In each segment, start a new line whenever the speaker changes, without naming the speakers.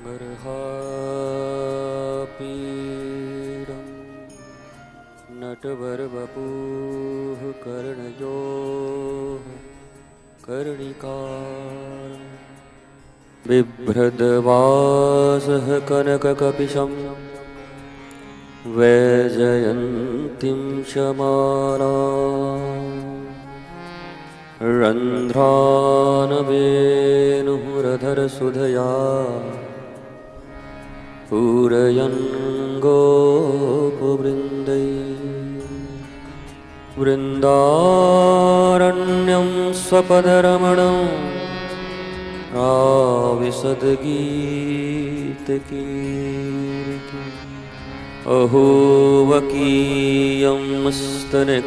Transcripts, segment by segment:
गर्हापीडं नटवरवपुः कर्णयोः कर्णिकारं बिभ्रद्वासः कनककपिशं वैजयन्तीं शमालां रन्ध्रानवेणुरधरसुधया पूरयन् गोपवृन्दैः वृन्दारण्यं स्वपदरमणं आविशद्गीतकीर्ति अहो वकीयं स्तनकालकूटं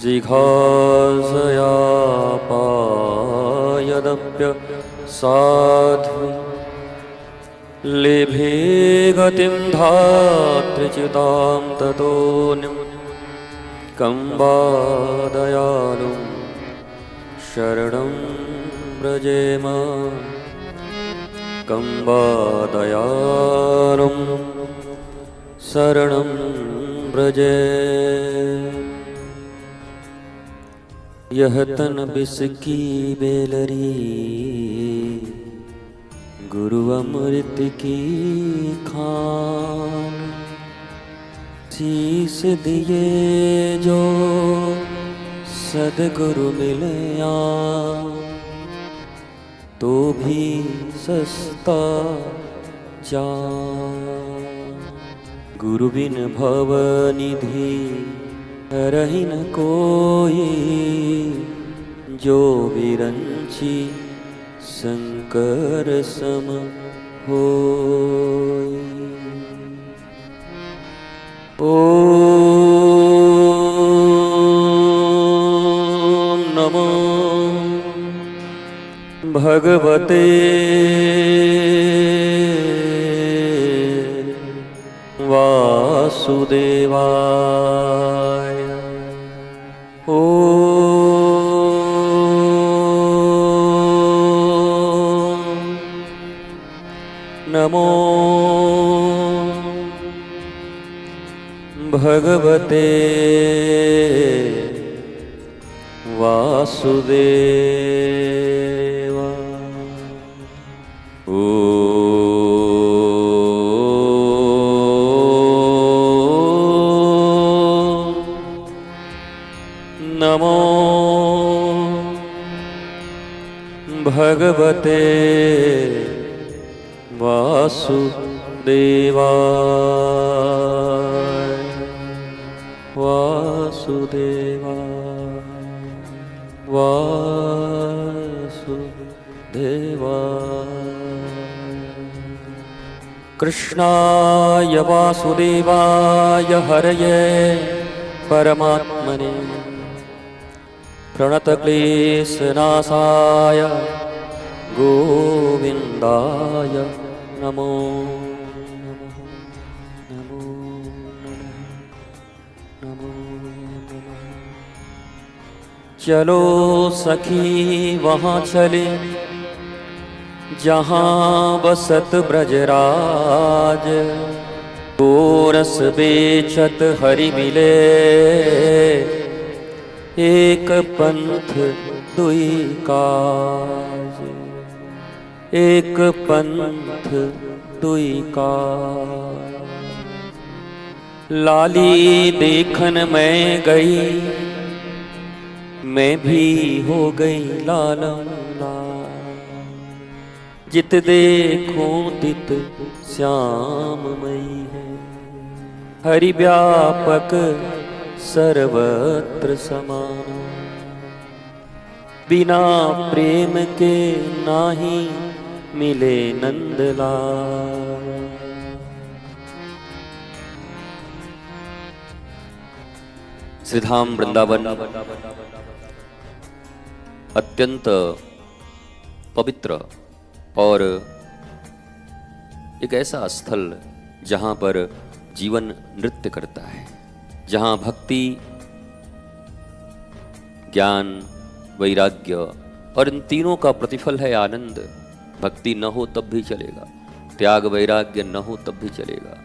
जिघांसया पायदप्य साध्वी लेभे गतिं धात्रिच्युतां ततोऽन्यं कम्बादयालुं शरणं व्रजेम कम्बादयालुं शरणं व्रजे। यह तन बिसकी बेलरी गुरु अमृत की खान शीस दिए जो सदगुरु मिलया तो भी सस्ता जान। गुरु बिन भवनिधि रही न कोई जो विरंची शंकर सम होई। ओम नमो भगवते वासुदेवाय। नमो भगवते वासुदेवाय। नमो भगवते वासुदेवाय वासुदेवाय वासुदेवाय। कृष्णाय वासुदेवाय हरये परमात्मने प्रणतक्लेशनाशाय गोविन्दाय नमो नमो नमो नमो। चलो सखी वहाँ चले जहाँ बसत ब्रजराज गोरस बेचत हरि मिले एक पंथ दुई काज। एक पंथ दुई काज। लाली देखन मैं गई मैं भी हो गई लालम लाल। जित देखूं तित श्याममयी है हरि व्यापक सर्वत्र समान। बिना प्रेम के नाही मिले नंदलाल। श्रीधाम वृंदावन अत्यंत पवित्र और एक ऐसा स्थल जहाँ पर जीवन नृत्य करता है, जहाँ भक्ति, ज्ञान, वैराग्य, और इन तीनों का प्रतिफल है आनंद। भक्ति न हो तब भी चलेगा, त्याग वैराग्य न हो तब भी चलेगा,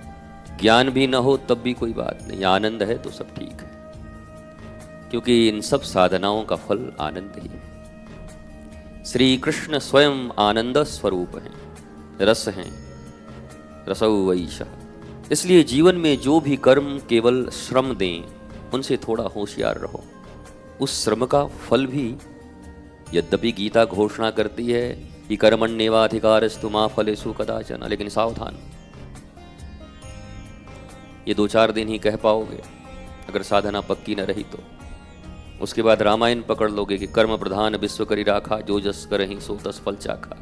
ज्ञान भी न हो तब भी कोई बात नहीं, आनंद है तो सब ठीक है, क्योंकि इन सब साधनाओं का फल आनंद ही है। श्री कृष्ण स्वयं आनंद स्वरूप हैं, रस हैं, रसौ वैशः। इसलिए जीवन में जो भी कर्म केवल श्रम दें, उनसे थोड़ा होशियार रहो। उस श्रम का फल भी, यद्यपि गीता घोषणा करती है कि कर्मण्येवाधिकारस्तु मा फलेषु कदाचन, लेकिन सावधान, ये 2-4 दिन ही कह पाओगे अगर साधना पक्की न रही तो। उसके बाद रामायण पकड़ लोगे कि कर्म प्रधान विश्व करी राखा, जो जस करहि सो तस फल चाखा।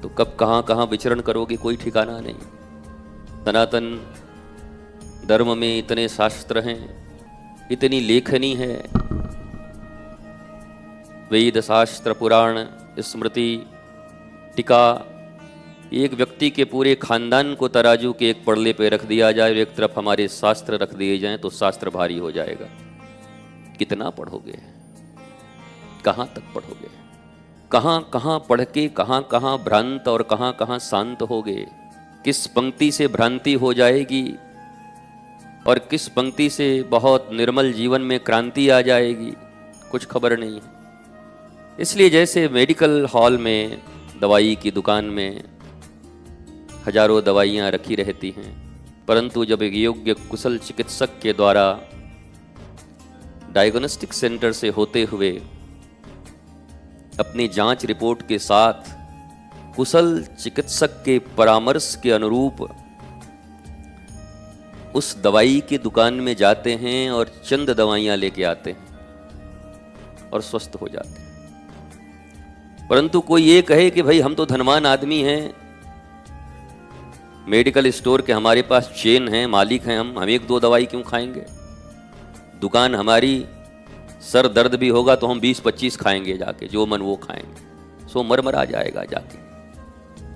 तो कब कहाँ विचरण करोगे कोई ठिकाना नहीं। सनातन धर्म में इतने शास्त्र हैं, इतनी लेखनी है, वेद शास्त्र पुराण स्मृति टीका, एक व्यक्ति के पूरे खानदान को तराजू के एक पड़ले पे रख दिया जाए और एक तरफ हमारे शास्त्र रख दिए जाएं तो शास्त्र भारी हो जाएगा। कितना पढ़ोगे, कहाँ तक पढ़ोगे, कहाँ कहाँ पढ़ के कहाँ कहाँ भ्रांत और कहाँ कहाँ शांत होगे, किस पंक्ति से भ्रांति हो जाएगी और किस पंक्ति से बहुत निर्मल जीवन में क्रांति आ जाएगी, कुछ खबर नहीं है। इसलिए जैसे मेडिकल हॉल में, दवाई की दुकान में हजारों दवाइयाँ रखी रहती हैं, परंतु जब एक योग्य कुशल चिकित्सक के द्वारा डायग्नोस्टिक सेंटर से होते हुए अपनी जांच रिपोर्ट के साथ कुशल चिकित्सक के परामर्श के अनुरूप उस दवाई की दुकान में जाते हैं और चंद दवाइयाँ लेके आते हैं और स्वस्थ हो जाते हैं। परंतु कोई ये कहे कि भाई हम तो धनवान आदमी हैं, मेडिकल स्टोर के हमारे पास चेन है, मालिक हैं हम 1-2 दवाई क्यों खाएंगे, दुकान हमारी, सर दर्द भी होगा तो हम 20-25 खाएंगे जाके, जो मन वो खाएंगे, सो मर आ जाएगा, जाके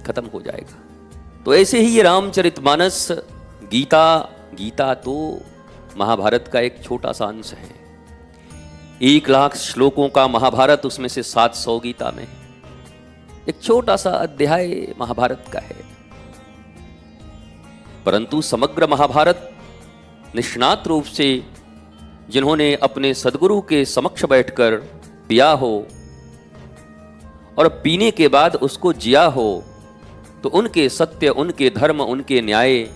खत्म हो जाएगा। तो ऐसे ही ये रामचरितमानस, गीता तो महाभारत का एक छोटा सा अंश है। 1,00,000 श्लोकों का महाभारत, उसमें से 700 गीता में, एक छोटा सा अध्याय महाभारत का है। परंतु समग्र महाभारत निष्णात रूप से जिन्होंने अपने सद्गुरु के समक्ष बैठकर पिया हो और पीने के बाद उसको जिया हो, तो उनके सत्य, उनके धर्म, उनके न्याय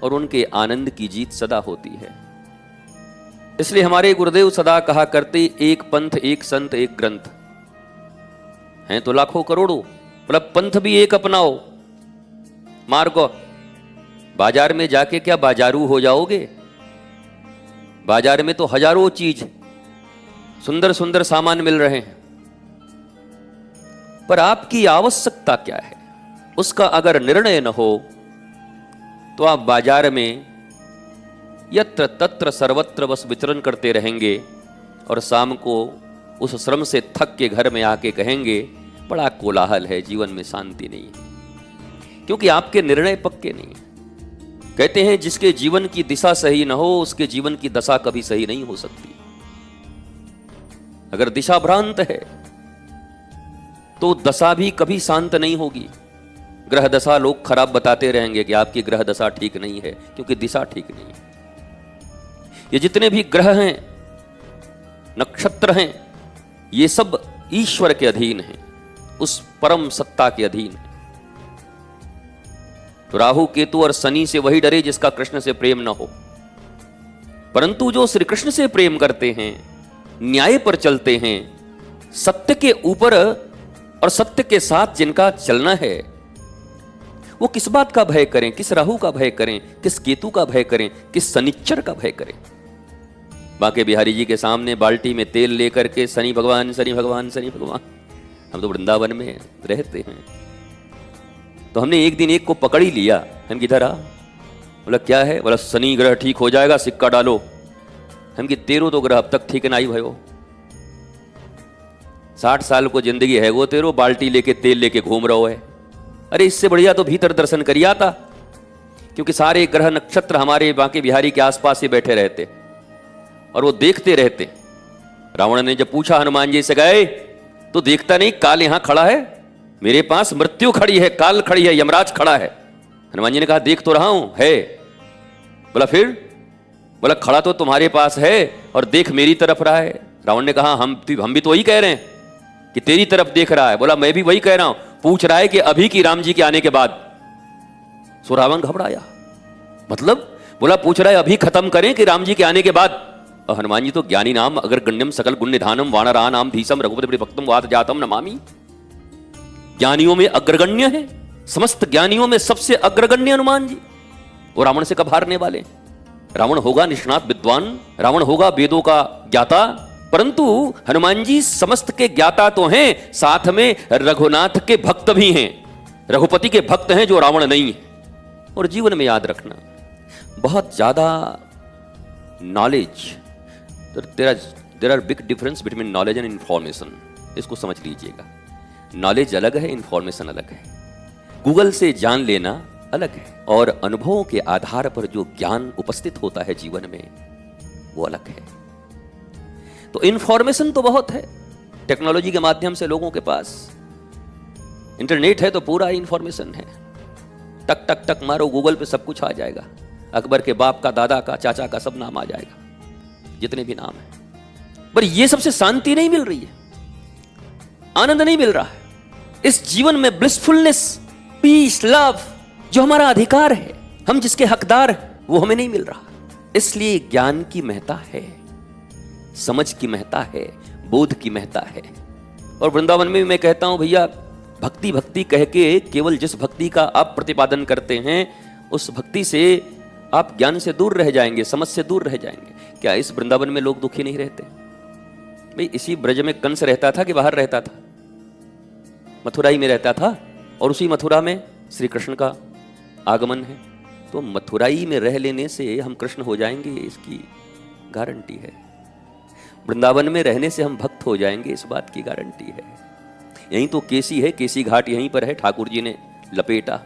और उनके आनंद की जीत सदा होती है। इसलिए हमारे गुरुदेव सदा कहा करते, एक पंथ, एक संत, एक ग्रंथ। हैं तो लाखों करोड़ों, मतलब पंथ भी एक अपनाओ, मार्गो। बाजार में जाके क्या बाजारू हो जाओगे? बाजार में तो हजारों चीज, सुंदर सुंदर सामान मिल रहे हैं, पर आपकी आवश्यकता क्या है उसका अगर निर्णय न हो तो आप बाजार में यत्र तत्र सर्वत्र बस विचरण करते रहेंगे और शाम को उस श्रम से थक के घर में आके कहेंगे बड़ा कोलाहल है, जीवन में शांति नहीं है, क्योंकि आपके निर्णय पक्के नहीं है। कहते हैं जिसके जीवन की दिशा सही न हो उसके जीवन की दशा कभी सही नहीं हो सकती। अगर दिशा भ्रांत है तो दशा भी कभी शांत नहीं होगी। ग्रह दशा लोग खराब बताते रहेंगे कि आपकी ग्रह दशा ठीक नहीं है, क्योंकि दिशा ठीक नहीं है। ये जितने भी ग्रह हैं, नक्षत्र हैं, ये सब ईश्वर के अधीन हैं, उस परम सत्ता के अधीन है। तो राहु केतु और शनि से वही डरे जिसका कृष्ण से प्रेम न हो। परंतु जो श्री कृष्ण से प्रेम करते हैं, न्याय पर चलते हैं, सत्य के ऊपर और सत्य के साथ जिनका चलना है, वो किस बात का भय करें, किस राहु का भय करें, किस केतु का भय करें, किस शनिचर का भय करें। बांके बिहारी जी के सामने बाल्टी में तेल लेकर के शनि भगवान, शनि भगवान, शनि भगवान। हम तो वृंदावन में रहते हैं, तो हमने एक दिन एक को पकड़ ही लिया। हम किधर आ, बोला क्या है, बोला शनि ग्रह ठीक हो जाएगा, सिक्का डालो। हम कि 13 तो ग्रह अब तक ठीक नहीं भयो, 60 साल को जिंदगी है वो 13 बाल्टी लेके तेल लेके घूम रहो है। अरे इससे बढ़िया तो भीतर दर्शन करिए आता, क्योंकि सारे ग्रह नक्षत्र हमारे बांके बिहारी के आसपास ही बैठे रहते और वो देखते रहते, रावण ने जब पूछा हनुमान जी से, गए तो देखता नहीं काल यहां खड़ा है, मेरे पास मृत्यु खड़ी है, काल खड़ी है, यमराज खड़ा है। हनुमान जी ने कहा देख तो रहा हूं है। बोला फिर? बोला खड़ा तो तुम्हारे पास है और देख मेरी तरफ रहा है। रावण ने कहा हम भी तो वही कह रहे हैं कि तेरी तरफ देख रहा है। बोला मैं भी वही कह रहा हूं, पूछ रहा है कि अभी की राम जी के आने के बाद। सो रावण घबराया, मतलब बोला पूछ रहा है अभी खत्म करें कि राम जी के आने के बाद। और हनुमान जी तो ज्ञानी नाम अगर गण्यम सकल गुण निधानम वानरा नाम धीसम रघुपति भक्तम वात जातम नमामि। ज्ञानियों में अग्रगण्य है, समस्त ज्ञानियों में सबसे अग्रगण्य हनुमान जी। वो रावण से कब हारने वाले? रावण होगा निष्णात विद्वान, रावण होगा वेदों का ज्ञाता, परंतु हनुमान जी समस्त के ज्ञाता तो हैं, साथ में रघुनाथ के भक्त भी हैं, रघुपति के भक्त हैं जो रावण नहीं है। और जीवन में याद रखना, बहुत ज्यादा knowledge, there are big difference between knowledge and information. इसको समझ लीजिएगा, नॉलेज अलग है, इंफॉर्मेशन अलग है। गूगल से जान लेना अलग है और अनुभवों के आधार पर जो ज्ञान उपस्थित होता है जीवन में वो अलग है। तो इंफॉर्मेशन तो बहुत है, टेक्नोलॉजी के माध्यम से लोगों के पास इंटरनेट है तो पूरा इंफॉर्मेशन है, टक टक टक मारो गूगल पे सब कुछ आ जाएगा। अकबर के बाप का, दादा का, चाचा का सब नाम आ जाएगा, जितने भी नाम है। पर ये सबसे शांति नहीं मिल रही है, आनंद नहीं मिल रहा है। इस जीवन में ब्लिसफुलनेस, पीस, लव जो हमारा अधिकार है, हम जिसके हकदार हैं, वो हमें नहीं मिल रहा। इसलिए ज्ञान की महत्ता है, समझ की महत्ता है, बोध की महत्ता है। और वृंदावन में मैं कहता हूं भैया, भक्ति भक्ति कह के केवल जिस भक्ति का आप प्रतिपादन करते हैं उस भक्ति से आप ज्ञान से दूर रह जाएंगे, समझ से दूर रह जाएंगे। क्या इस वृंदावन में लोग दुखी नहीं रहते? भाई इसी ब्रज में कंस रहता था कि बाहर रहता था? मथुरा ही में रहता था, और उसी मथुरा में श्री कृष्ण का आगमन है। तो मथुराई में रह लेने से हम कृष्ण हो जाएंगे, इसकी गारंटी है। वृंदावन में रहने से हम भक्त हो जाएंगे, इस बात की गारंटी है। यहीं तो केसी है, केसी घाट यहीं पर है, ठाकुर जी ने लपेटा।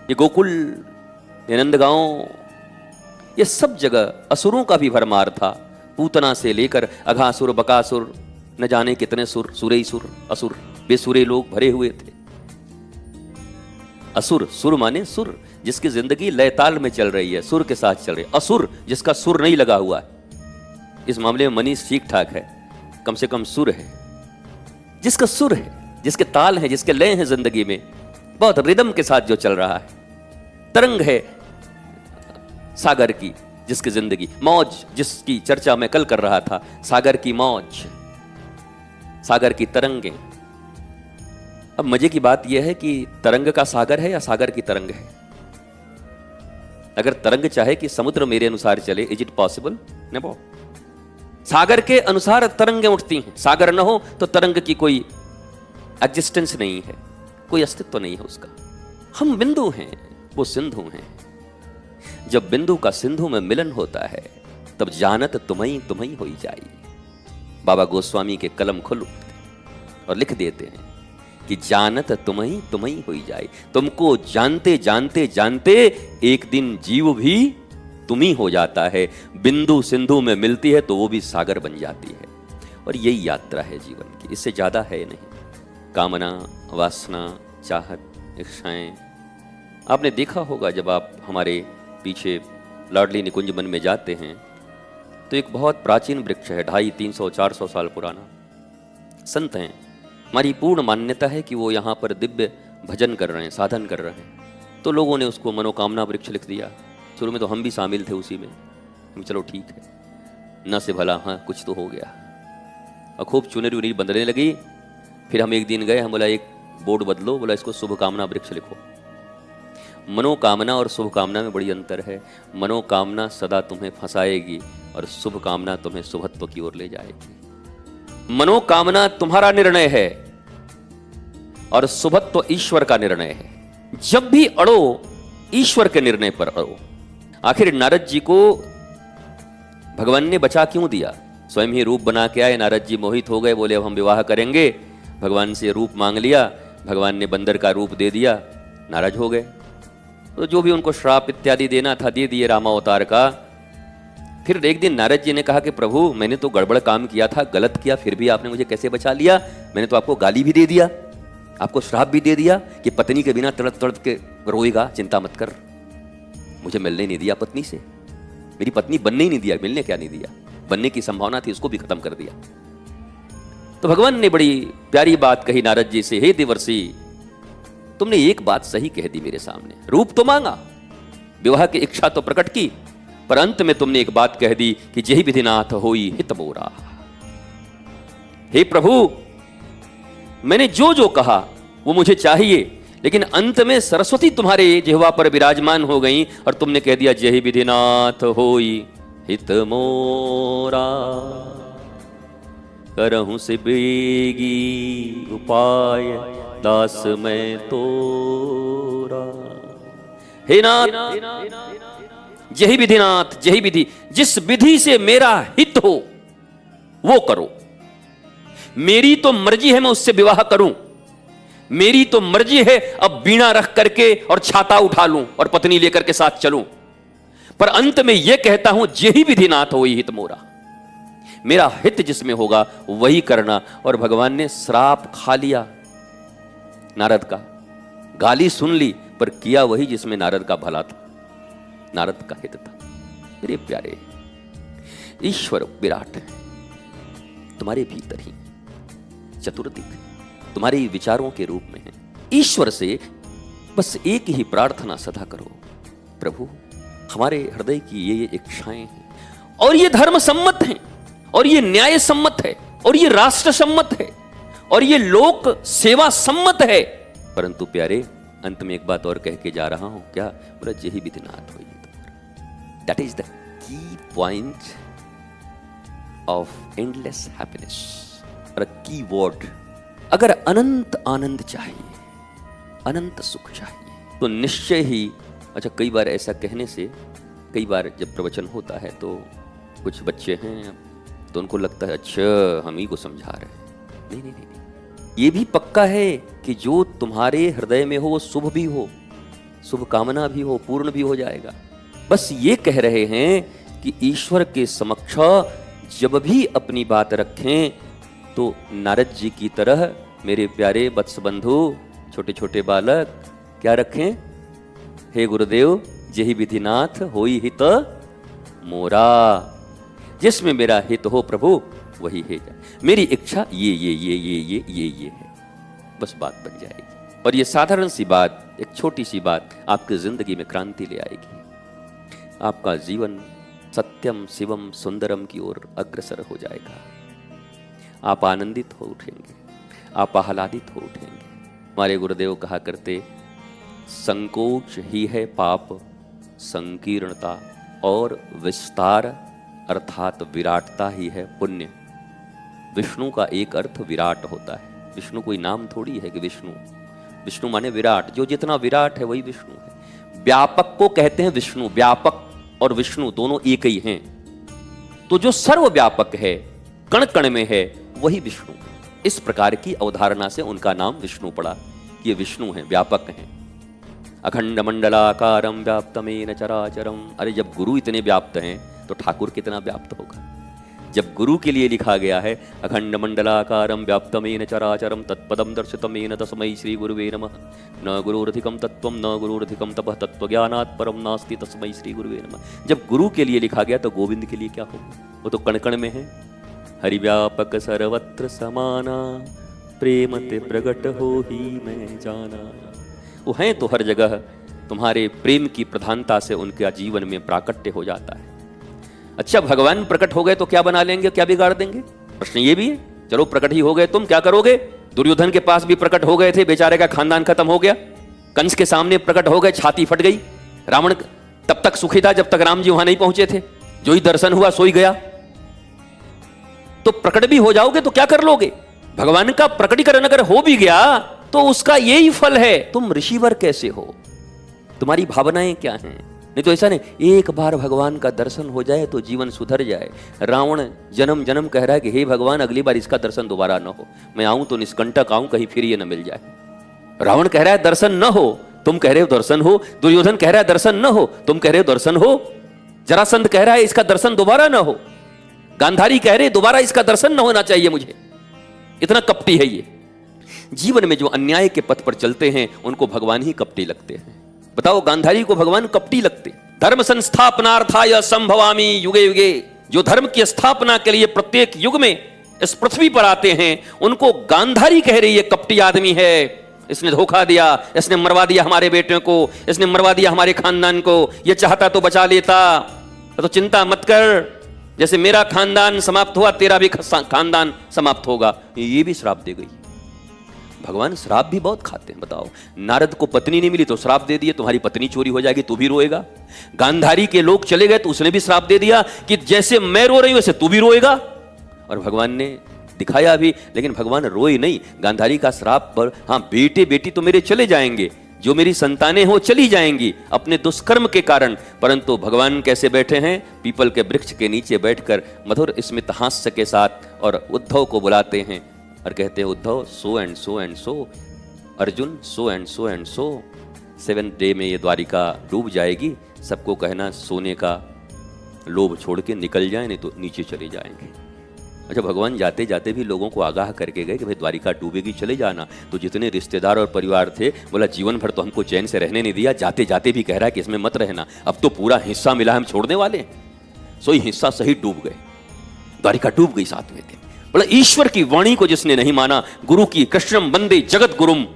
ये गोकुल, ये नंदगांव, ये सब जगह असुरों का भी भरमार था। पूतना से लेकर अघासुर, बकासुर, न जाने कितने सुर, सुरई सुर, असुर, बेसुरे लोग भरे हुए थे। असुर, सुर माने सुर, जिसकी जिंदगी लय ताल में चल रही है, सुर के साथ चल रही है। असुर, जिसका सुर नहीं लगा हुआ है। इस मामले में मनीष ठीक ठाक है, कम से कम सुर है। जिसका सुर है, जिसके ताल है, जिसके लय है जिंदगी में, बहुत रिदम के साथ जो चल रहा है, तरंग है सागर की, जिसकी जिंदगी, मौज जिसकी चर्चा मैं कल कर रहा था, सागर की मौज, सागर की तरंगें। अब मजे की बात यह है कि तरंग का सागर है या सागर की तरंग है? अगर तरंग चाहे कि समुद्र मेरे अनुसार चले, इज इट पॉसिबल? नो। सागर के अनुसार तरंगें उठती हैं, सागर न हो तो तरंग की कोई एग्जिस्टेंस नहीं है, कोई अस्तित्व नहीं है उसका। हम बिंदु हैं, वो सिंधु हैं। जब बिंदु का सिंधु में मिलन होता है तब जानत तुम्हीं तुम्हीं होई जाई। बाबा गोस्वामी के कलम खुल उठते और लिख देते हैं कि जानत तुम्हीं तुम्हीं होई जाए। तुमको जानते जानते जानते एक दिन जीव भी तुम ही हो जाता है। बिंदु सिंधु में मिलती है तो वो भी सागर बन जाती है। और यही यात्रा है जीवन की, इससे ज्यादा है नहीं। कामना, वासना, चाहत, इच्छाएं, आपने देखा होगा जब आप हमारे पीछे लाडली निकुंज वन में जाते हैं तो एक बहुत प्राचीन वृक्ष है, 250, 300, 400 साल पुराना। संत हैं, हमारी पूर्ण मान्यता है कि वो यहाँ पर दिव्य भजन कर रहे हैं, साधन कर रहे हैं। तो लोगों ने उसको मनोकामना वृक्ष लिख दिया। शुरू में तो हम भी शामिल थे उसी में, चलो ठीक है, न से भला हाँ कुछ तो हो गया। और खूब चुनरी उनरी बंधने लगी। फिर हम एक दिन गए, हम बोला एक बोर्ड बदलो, बोला इसको शुभकामना वृक्ष लिखो। मनोकामना और शुभकामना में बड़ी अंतर है। मनोकामना सदा तुम्हें फंसाएगी और शुभकामना तुम्हें शुभत्व की ओर ले जाएगी। मनोकामना तुम्हारा निर्णय है और शुभत्व ईश्वर का निर्णय है। जब भी अड़ो ईश्वर के निर्णय पर अड़ो। आखिर नारद जी को भगवान ने बचा क्यों दिया? स्वयं ही रूप बना के आए, नारद जी मोहित हो गए, बोले अब हम विवाह करेंगे। भगवान से रूप मांग लिया, भगवान ने बंदर का रूप दे दिया, नाराज हो गए। तो जो भी उनको श्राप इत्यादि देना था दे दिए रामावतार का। फिर एक दिन नारद जी ने कहा कि प्रभु मैंने तो गड़बड़ काम किया था, गलत किया, फिर भी आपने मुझे कैसे बचा लिया? मैंने तो आपको गाली भी दे दिया, आपको श्राप भी दे दिया कि पत्नी के बिना तड़प तड़प के रोएगा, चिंता मत कर। मुझे मिलने नहीं दिया पत्नी से, मेरी पत्नी बनने ही नहीं दिया, मिलने क्या नहीं दिया, बनने की संभावना थी उसको भी खत्म कर दिया। तो भगवान ने बड़ी प्यारी बात कही नारद जी से, हे देवर्षि तुमने एक बात सही कह दी मेरे सामने, रूप तो मांगा, विवाह की इच्छा तो प्रकट की, पर अंत में तुमने एक बात कह दी कि जही विधिनाथ होई हित मोरा। हे प्रभु मैंने जो जो कहा वो मुझे चाहिए, लेकिन अंत में सरस्वती तुम्हारे जिह्वा पर विराजमान हो गई और तुमने कह दिया जही विधिनाथ होई हित मोरा, करहूं से बेगी उपाय दास मैं तोरा। हे नाथ जही विधिनाथ, जही विधि, जिस विधि से मेरा हित हो वो करो। मेरी तो मर्जी है मैं उससे विवाह करूं, मेरी तो मर्जी है अब बीणा रख करके और छाता उठा लूं और पत्नी लेकर के साथ चलूं, पर अंत में यह कहता हूं जही विधिनाथ होई हित मोरा, मेरा हित जिसमें होगा वही करना। और भगवान ने श्राप खा लिया नारद का, गाली सुन ली, पर किया वही जिसमें नारद का भला था, नारद का हित था। मेरे प्यारे ईश्वर विराट है तुम्हारे भीतर ही, चतुर्दिक तुम्हारे विचारों के रूप में है। ईश्वर से बस एक ही प्रार्थना सदा करो, प्रभु हमारे हृदय की ये इच्छाएं हैं और ये धर्म सम्मत हैं और ये न्याय सम्मत है और ये राष्ट्र सम्मत है और ये लोक सेवा सम्मत है, परंतु प्यारे अंत में एक बात और कह के जा रहा हूं, क्या? बोला जही विधिनाथ होई। That is the key point of endless happiness, और की वर्ड। अगर अनंत आनंद चाहिए, अनंत सुख चाहिए, तो निश्चय ही, अच्छा कई बार ऐसा कहने से, कई बार जब प्रवचन होता है तो कुछ बच्चे हैं तो उनको लगता है अच्छा हम ही को समझा रहे हैं। नहीं नहीं नहीं, ये भी पक्का है कि जो तुम्हारे हृदय में हो वो शुभ भी हो, शुभ कामना भी हो, पूर्ण भी हो जाएगा। बस ये कह रहे हैं कि ईश्वर के समक्ष जब भी अपनी बात रखें तो नारद जी की तरह मेरे प्यारे वत्स बंधु, छोटे छोटे बालक क्या रखें? हे गुरुदेव जही विधिनाथ होई हित मोरा, जिसमें मेरा हित हो प्रभु वही है। मेरी इच्छा ये है, बस बात बन जाएगी। और ये साधारण सी बात, एक छोटी सी बात आपकी जिंदगी में क्रांति ले आएगी। आपका जीवन सत्यम शिवम सुंदरम की ओर अग्रसर हो जाएगा। आप आनंदित हो उठेंगे, आप आह्लादित हो उठेंगे। हमारे गुरुदेव कहा करते, संकोच ही है पाप, संकीर्णता और विस्तार अर्थात विराटता ही है पुण्य। विष्णु का एक अर्थ विराट होता है। विष्णु कोई नाम थोड़ी है कि विष्णु, विष्णु माने विराट, जो जितना विराट है वही विष्णु है। व्यापक को कहते हैं विष्णु, व्यापक और विष्णु दोनों एक ही हैं। तो जो सर्वव्यापक है, कण कण में है, वही विष्णु। इस प्रकार की अवधारणा से उनका नाम विष्णु पड़ा। ये विष्णु हैं, व्यापक हैं। अखंड मंडलाकारं व्याप्तमेन चराचरम। अरे जब गुरु इतने व्याप्त हैं तो ठाकुर कितना व्याप्त होगा। जब गुरु के लिए लिखा गया है अखंड मंडलाकारं व्याप्तमेन चराचरम तत्पदम दर्शितमेन तस्मै श्री गुरुवे नमः, न गुरुरधिकं तत्त्वं न गुरुरधिकं तपः तत्त्वज्ञानात् परं नास्ति तस्मै श्री गुरुवे नमः। जब गुरु के लिए लिखा गया तो गोविंद के लिए क्या होगा? वो तो कण कण में है। हरिव्यापक सर्वत्र समाना, प्रेम ते प्रगट हो ही मैं जाना। वो हैं तो हर जगह, तुम्हारे प्रेम की प्रधानता से उनके जीवन में प्राकट्य हो जाता है। अच्छा भगवान प्रकट हो गए तो क्या बना लेंगे, क्या बिगाड़ देंगे? प्रश्न ये भी है। चलो प्रकट ही हो गए, तुम क्या करोगे? दुर्योधन के पास भी प्रकट हो गए थे, बेचारे का खानदान खत्म हो गया। कंस के सामने प्रकट हो गए, छाती फट गई। रावण तब तक सुखी था जब तक राम जी वहां नहीं पहुंचे थे। जो ही दर्शन हुआ सोई गया। तो प्रकट भी हो जाओगे तो क्या कर लोगे? भगवान का प्रकटीकरण अगर हो भी गया तो उसका यही फल है। तुम ऋषिवर कैसे हो, तुम्हारी भावनाएं क्या हैं? नहीं तो ऐसा नहीं, एक बार भगवान का दर्शन हो जाए तो जीवन सुधर जाए। रावण जन्म जन्म कह रहा है कि हे भगवान अगली बार इसका दर्शन दोबारा न हो, मैं आऊं तो निष्कंटक आऊं, कहीं फिर ये न मिल जाए। रावण कह रहा है दर्शन न हो, तुम कह रहे हो दर्शन हो। दुर्योधन कह रहा है दर्शन न हो, तुम कह रहे हो दर्शन हो। जरासंध कह रहा है इसका दर्शन दोबारा ना हो, गांधारी कह रहे दोबारा इसका दर्शन ना होना चाहिए मुझे, इतना कपटी है ये। जीवन में जो अन्याय के पथ पर चलते हैं उनको भगवान ही कपटी लगते हैं। बताओ, गांधारी को भगवान कपटी लगते? धर्म संस्थापनार्थाय संभवामि युगे युगे, जो धर्म की स्थापना के लिए प्रत्येक युग में इस पृथ्वी पर आते हैं उनको गांधारी कह रही है कपटी आदमी है, इसने धोखा दिया, इसने मरवा दिया हमारे बेटों को, इसने मरवा दिया हमारे खानदान को, ये चाहता तो बचा लेता, तो चिंता मत कर, जैसे मेरा खानदान समाप्त हुआ तेरा भी खानदान समाप्त होगा। ये भी श्राप दे गई। भगवान श्राप भी बहुत खाते हैं। बताओ, नारद को पत्नी नहीं मिली तो श्राप दे दिए, तुम्हारी पत्नी चोरी हो जाएगी तू भी रोएगा। गांधारी के लोग चले गए तो उसने भी श्राप दे दिया कि जैसे मैं रो रही हूं वैसे तू भी रोएगा। और भगवान ने दिखाया भी, लेकिन भगवान रोए नहीं गांधारी का श्राप पर। हाँ, बेटे बेटी तो मेरे चले जाएंगे, जो मेरी संतानें हो चली जाएंगी अपने दुष्कर्म के कारण, परंतु भगवान कैसे बैठे हैं? पीपल के वृक्ष के नीचे बैठकर मधुर स्मित हास्य के साथ और उद्धव को बुलाते हैं और कहते हैं, Uddhav so and so and so, Arjun so and so and so, 7th day में ये द्वारिका डूब जाएगी, सबको कहना सोने का लोभ छोड़ के निकल जाए, नहीं तो नीचे चले जाएंगे। अच्छा, भगवान जाते जाते भी लोगों को आगाह करके गए कि भाई द्वारिका डूबेगी चले जाना। तो जितने रिश्तेदार और परिवार थे, बोला जीवन भर तो हमको चैन से रहने नहीं दिया, जाते जाते भी कह रहा है कि इसमें मत रहना, अब तो पूरा हिस्सा मिला हम छोड़ने वाले हैं। सोई हिस्सा सही डूब गए, द्वारिका डूब गई 7वें दिन। बोला ईश्वर की वाणी को जिसने नहीं माना, गुरु की कृष्णम वंदे जगत गुरुम,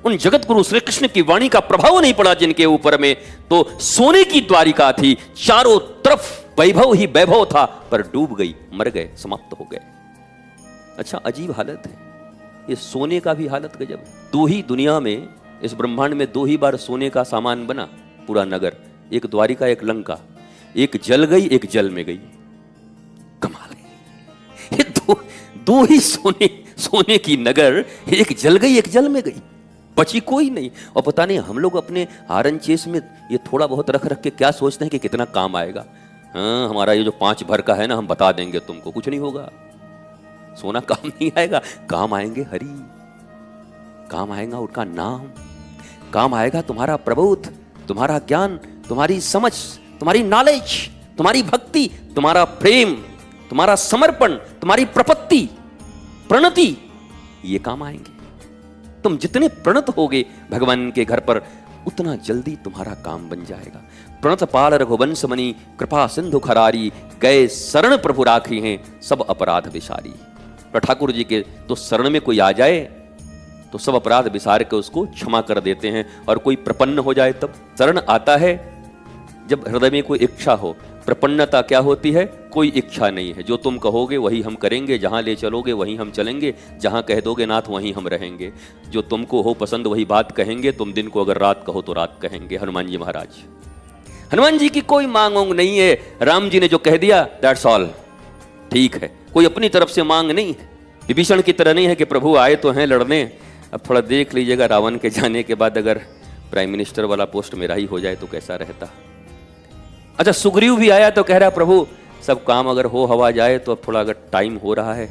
उन जगत गुरु श्री कृष्ण की वाणी का प्रभाव नहीं पड़ा जिनके ऊपर में, तो सोने की द्वारिका थी, चारों तरफ वैभव ही वैभव था, पर डूब गई, मर गए, समाप्त हो गए। अच्छा, अजीब हालत है ये, सोने का भी हालत गजब। 2 ही दुनिया में, इस ब्रह्मांड में 2 ही बार सोने का सामान बना पूरा नगर, एक द्वारिका एक लंका, एक जल गई एक जल में गई। कमाल है, ये दो ही सोने की नगर, एक जल गई एक जल में गई, बची कोई नहीं। और पता नहीं हम लोग अपने हारन चेस में ये थोड़ा बहुत रख रख के क्या सोचते हैं कि कितना काम आएगा। हाँ, हमारा ये जो 5 भर का है ना, हम बता देंगे तुमको, कुछ नहीं होगा, सोना काम नहीं आएगा। काम आएंगे हरि, काम आएगा उनका नाम, काम आएगा तुम्हारा प्रबोध, तुम्हारा ज्ञान, तुम्हारी समझ, तुम्हारी नॉलेज, तुम्हारी भक्ति, तुम्हारा प्रेम, तुम्हारा समर्पण, तुम्हारी प्रपत्ति, प्रणति, ये काम आएंगे। तुम जितने प्रणत होगे भगवान के घर पर, उतना जल्दी तुम्हारा काम बन जाएगा। प्रणत पाल रघुवंश मणि, कृपा सिंधु खरारी, गए शरण प्रभु राखी हैं, सब अपराध विसारी। पर ठाकुर जी के तो शरण में कोई आ जाए तो सब अपराध विसार के उसको क्षमा कर देते हैं। और कोई प्रपन्न हो जाए तब शरण आता है जब हृदय में कोई इच्छा हो। प्रपन्नता क्या होती है? कोई इच्छा नहीं है, जो तुम कहोगे वही हम करेंगे, जहां ले चलोगे वहीं हम चलेंगे, जहां कह दोगे नाथ वहीं हम रहेंगे, जो तुमको हो पसंद वही बात कहेंगे, तुम दिन को अगर रात कहो तो रात कहेंगे। हनुमान जी महाराज, हनुमान जी की कोई मांग वांग नहीं है, राम जी ने जो कह दिया दैट्स ऑल, ठीक है, कोई अपनी तरफ से मांग नहीं है। विभीषण की तरह नहीं है कि प्रभु आए तो हैं लड़ने, अब थोड़ा देख लीजिएगा रावण के जाने के बाद अगर प्राइम मिनिस्टर वाला पोस्ट मेरा ही हो जाए तो कैसा रहता। अच्छा, सुग्रीव भी आया तो कह रहा प्रभु सब काम अगर हो हवा जाए तो अब थोड़ा अगर टाइम हो रहा है,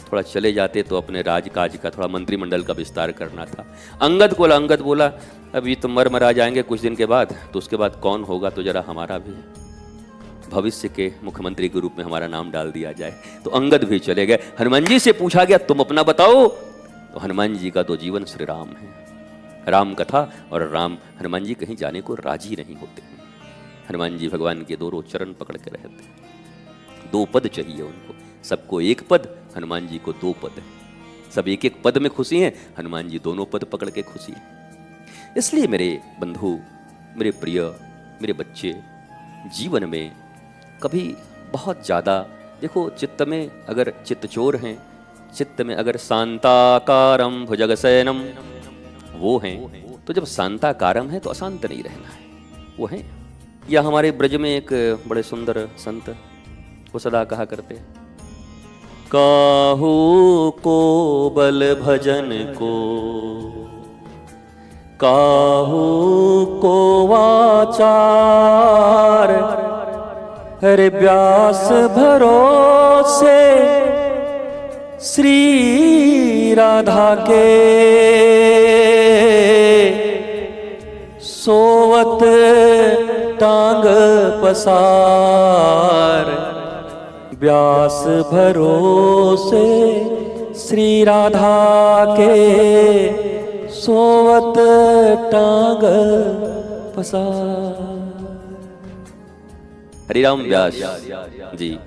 थोड़ा चले जाते तो अपने राजकाज का, थोड़ा मंत्रिमंडल का विस्तार करना था। अंगद बोला अभी तो मर जाएंगे कुछ दिन के बाद, तो उसके बाद कौन होगा, तो जरा हमारा भी भविष्य के मुख्यमंत्री के रूप में हमारा नाम डाल दिया जाए। तो अंगद भी चले गए। हनुमान जी से पूछा गया तुम अपना बताओ, तो हनुमान जी का तो जीवन श्री राम है, राम कथा, और राम हनुमान जी कहीं जाने को राजी नहीं होते। हनुमान जी भगवान के दोनों चरण पकड़ के रहते। 2 पद चाहिए उनको, सबको 1 पद, हनुमान जी को 2 पद है। सब 1-1 पद में खुशी हैं, हनुमान जी दोनों पद पकड़ के खुशी है। इसलिए मेरे बंधु, मेरे प्रिय, मेरे बच्चे, जीवन में कभी बहुत ज़्यादा देखो, चित्त में अगर चित्तचोर हैं, चित्त में अगर शांताकारम भुजगशयनम वो हैं, तो जब शांताकारम है तो अशांत नहीं रहना है, वो हैं। या हमारे ब्रज में एक बड़े सुंदर संत वो सदा कहा करते, काहू को बल भजन को, काहू को वाचार, हरे व्यास भरोसे श्री राधा के, सोवत टांग पसार, व्यास भरोसे श्री राधा के, सोवत टांग पसार। हरिराम व्यास जी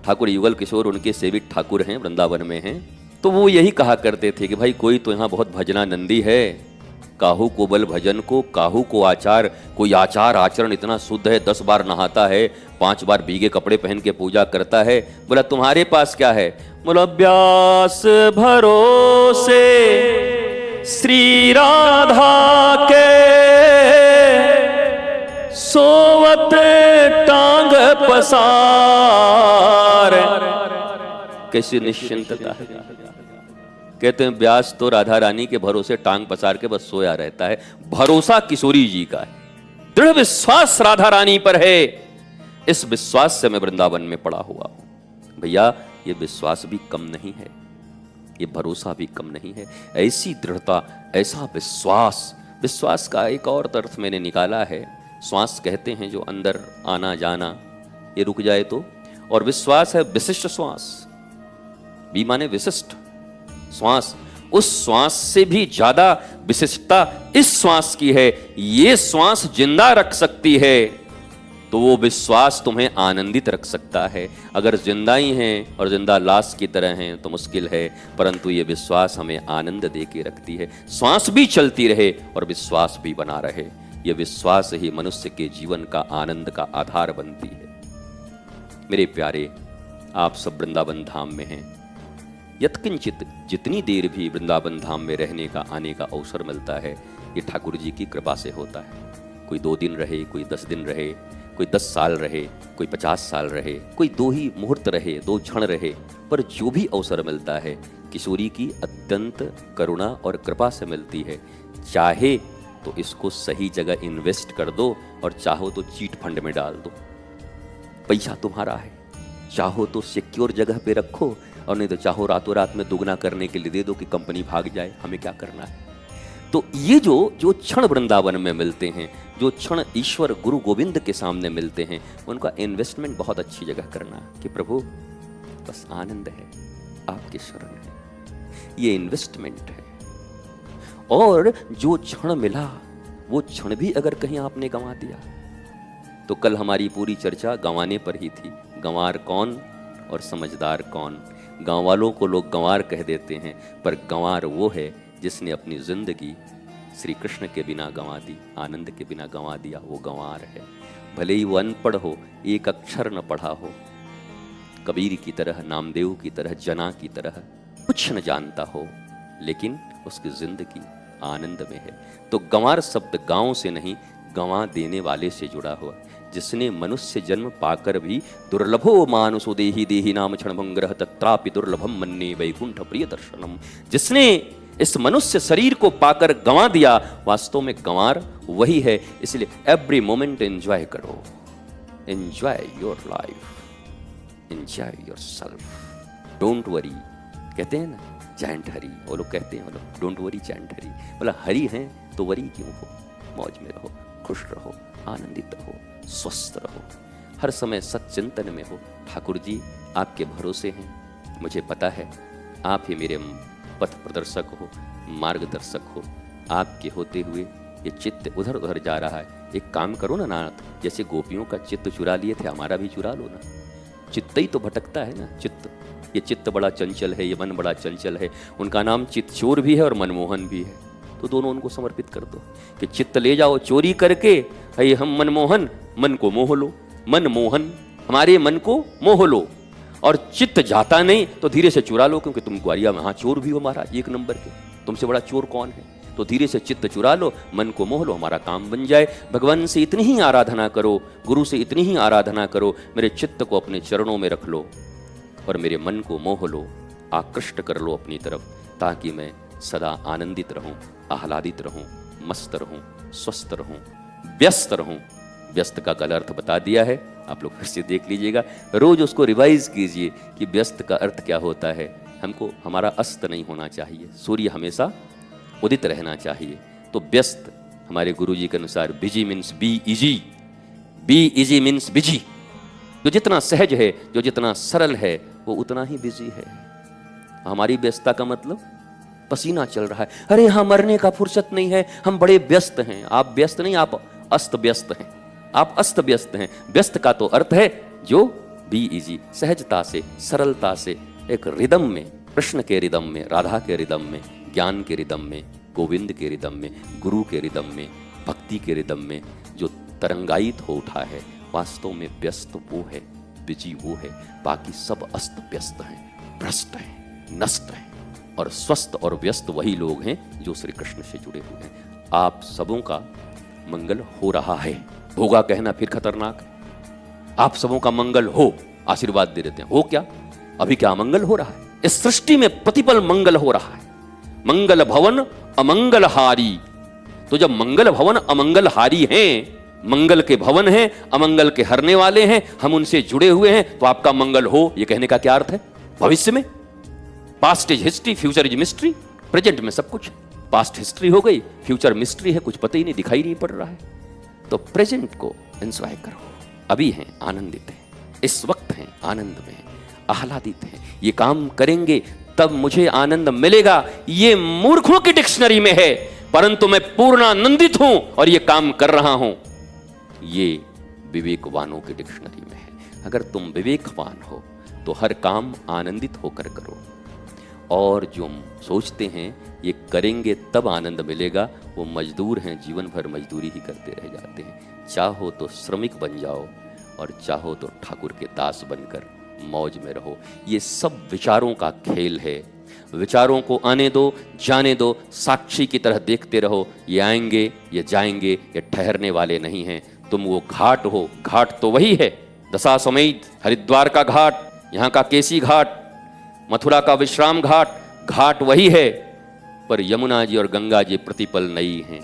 ठाकुर युगल किशोर उनके सेवित ठाकुर हैं, वृंदावन में हैं। तो वो यही कहा करते थे कि भाई कोई तो यहाँ बहुत भजनानंदी है, काहू को बल भजन को, काहू को आचार, कोई आचार आचरण इतना शुद्ध है, 10 बार नहाता है, 5 बार भीगे कपड़े पहन के पूजा करता है। बोला तुम्हारे पास क्या है? बोला व्यास भरोसे श्री राधा के, सोवत टांग पसार। कैसी निश्चिंतता है। कहते हैं व्यास तो राधा रानी के भरोसे टांग पसार के बस सोया रहता है। भरोसा किशोरी जी का है, दृढ़ विश्वास राधा रानी पर है। इस विश्वास से मैं वृंदावन में पड़ा हुआ हूं। भैया ये विश्वास भी कम नहीं है, ये भरोसा भी कम नहीं है। ऐसी दृढ़ता, ऐसा विश्वास, विश्वास का एक और अर्थ मैंने निकाला है, श्वास कहते हैं जो अंदर आना जाना, ये रुक जाए तो। और विश्वास है विशिष्ट श्वास, बी माने विशिष्ट श्वास। उस श्वास से भी ज्यादा विशिष्टता इस श्वास की है। ये श्वास जिंदा रख सकती है तो वो विश्वास तुम्हें आनंदित रख सकता है। अगर जिंदा ही हैं और जिंदा लाश की तरह हैं तो मुश्किल है, परंतु ये विश्वास हमें आनंद दे के रखती है। श्वास भी चलती रहे और विश्वास भी बना रहे, ये विश्वास ही मनुष्य के जीवन का आनंद का आधार बनती है। मेरे प्यारे, आप सब वृंदावन धाम में हैं। यत्किंचित जितनी देर भी वृंदावन धाम में रहने का, आने का अवसर मिलता है, ये ठाकुर जी की कृपा से होता है। कोई 2 दिन रहे, कोई 10 दिन रहे, कोई 10 साल रहे, कोई 50 साल रहे, कोई 2 ही मुहूर्त रहे, 2 क्षण रहे, पर जो भी अवसर मिलता है किशोरी की अत्यंत करुणा और कृपा से मिलती है। चाहे तो इसको सही जगह इन्वेस्ट कर दो और चाहो तो चीट फंड में डाल दो, पैसा तुम्हारा है। चाहो तो सिक्योर जगह पे रखो और नहीं तो चाहो रातों रात में दुगना करने के लिए दे दो कि कंपनी भाग जाए, हमें क्या करना है। तो ये जो क्षण वृंदावन में मिलते हैं, जो क्षण ईश्वर गुरु गोविंद के सामने मिलते हैं, उनका इन्वेस्टमेंट बहुत अच्छी जगह करना कि प्रभु बस आनंद है, आपके शरण है, ये इन्वेस्टमेंट है। और जो क्षण मिला वो क्षण भी अगर कहीं आपने गंवा दिया तो कल हमारी पूरी चर्चा गंवाने पर ही थी। गंवार कौन और समझदार कौन? गांव वालों को लोग गंवार कह देते हैं, पर गंवार वो है जिसने अपनी जिंदगी श्री कृष्ण के बिना गंवा दी, आनंद के बिना गंवा दिया, वो गंवार है। भले ही वो अनपढ़ हो, एक अक्षर न पढ़ा हो, कबीर की तरह, नामदेव की तरह, जना की तरह कुछ न जानता हो, लेकिन उसकी जिंदगी आनंद में है। तो गंवार शब्द गांव से नहीं, गंवा देने वाले से जुड़ा हुआ, जिसने मनुष्य जन्म पाकर भी दुर्लभो मानुषो देहि देहि नाम क्षणभंग्रह तत्रापि दुर्लभम मन्ये वैकुंठ प्रिय दर्शनम। जिसने इस मनुष्य शरीर को पाकर गंवा दिया, वास्तव में गंवार वही है। इसलिए एवरी मोमेंट एंजॉय करो, enjoy your life, enjoy yourself, don't worry. कहते हैं ना जैंट हरी, वो लोग कहते हैं, वो लोग डोंट वरी जैंट हरी। बोला हरी हैं तो वरी क्यों हो, मौज में रहो, खुश रहो, आनंदित रहो, स्वस्थ रहो, हर समय सच्चिंतन में हो। ठाकुर जी आपके भरोसे हैं, मुझे पता है आप ही मेरे पथ प्रदर्शक हो, मार्गदर्शक हो। आपके होते हुए ये चित्त उधर उधर जा रहा है। एक काम करो ना नाथ, जैसे गोपियों का चित्त चुरा लिए थे, हमारा भी चुरा लो ना। चित्त ही तो भटकता है ना, चित्त, ये चित्त बड़ा चंचल है, ये मन बड़ा चंचल है। उनका नाम चित्तचोर भी है और मनमोहन भी है, तो दोनों उनको समर्पित कर दो कि चित्त ले जाओ चोरी करके, है हम मनमोहन, मन को मोह लो, मनमोहन हमारे मन को मोह लो। और चित्त जाता नहीं तो धीरे से चुरा लो, क्योंकि तुम ग्वालिया में हाँ चोर भी हो महाराज, 1 नंबर के, तुमसे बड़ा चोर कौन है। तो धीरे से चित्त चुरा लो, मन को मोह लो, हमारा काम बन जाए। भगवान से इतनी ही आराधना करो, गुरु से इतनी ही आराधना करो, मेरे चित्त को अपने चरणों में रख लो और मेरे मन को मोह लो, आकृष्ट कर लो अपनी तरफ, ताकि मैं सदा आनंदित रहूं, आह्लादित रहूं, मस्त रहूं, स्वस्थ रहूं, व्यस्त रहूं। व्यस्त का कल अर्थ बता दिया है, आप लोग फिर से देख लीजिएगा, रोज उसको रिवाइज कीजिए कि व्यस्त का अर्थ क्या होता है। हमको हमारा अस्त नहीं होना चाहिए, सूर्य हमेशा उदित रहना चाहिए। तो व्यस्त हमारे गुरु जी के अनुसार busy means be easy, be easy means busy. जो जितना सहज है, जो जितना सरल है, वो उतना ही बिजी है। हमारी व्यस्तता का मतलब पसीना चल रहा है, अरे यहां मरने का फुर्सत नहीं है, हम बड़े व्यस्त हैं। आप व्यस्त नहीं, आप अस्त व्यस्त हैं। आप अस्त व्यस्त हैं। व्यस्त का तो अर्थ है जो बी इजी, सहजता से, सरलता से, एक रिदम में, कृष्ण के रिदम में, राधा के रिदम में, ज्ञान के रिदम में, गोविंद के रिदम में, गुरु के रिदम में, भक्ति के रिदम में जो तरंगायित हो उठा है, वास्तव में व्यस्त वो है, बिजी वो है। बाकी सब अस्त व्यस्त हैं, भ्रष्ट हैं, नष्ट हैं। और स्वस्थ और व्यस्त वही लोग हैं जो श्री कृष्ण से जुड़े हुए हैं। आप सबों का मंगल हो रहा है। होगा कहना फिर खतरनाक है। आप सबों का मंगल हो, आशीर्वाद दे देते हैं। हो क्या? अभी क्या मंगल हो रहा है? इस सृष्टि में प्रतिपल मंगल हो रहा है। मंगल भवन अमंगलहारी। तो जब मंगल भवन अमंगलहारी हैं, मंगल के भवन हैं, अमंगल के हरने वाले हैं, हम उनसे जुड़े हुए हैं, तो आपका मंगल हो, यह कहने का क्या अर्थ है? भविष्य में past is history, future is mystery. Present में सब कुछ, पास्ट हिस्ट्री हो गई, फ्यूचर मिस्ट्री है, कुछ पता ही नहीं, दिखाई नहीं पड़ रहा है। तो प्रेजेंट को एंजॉय करो। अभी हैं, आनंदित हैं, इस वक्त हैं, आनंद में हैं, आह्लादित हैं। ये काम करेंगे तब मुझे आनंद मिलेगा, ये मूर्खों की डिक्शनरी में है, परंतु मैं पूर्ण आनंदित हूं और ये काम कर रहा हूं, ये विवेकवानों की डिक्शनरी में है। अगर तुम विवेकवान हो तो हर काम आनंदित होकर करो। और जो सोचते हैं ये करेंगे तब आनंद मिलेगा, वो मजदूर हैं, जीवन भर मजदूरी ही करते रह जाते हैं। चाहो तो श्रमिक बन जाओ और चाहो तो ठाकुर के दास बनकर मौज में रहो। ये सब विचारों का खेल है। विचारों को आने दो, जाने दो, साक्षी की तरह देखते रहो। ये आएंगे, ये जाएंगे, ये ठहरने वाले नहीं हैं। तुम वो घाट हो, घाट तो वही है, दशाश्वमेध, हरिद्वार का घाट, यहाँ का केसी घाट, मथुरा का विश्राम घाट, घाट वही है। पर यमुना जी और गंगा जी प्रतिपल नई हैं।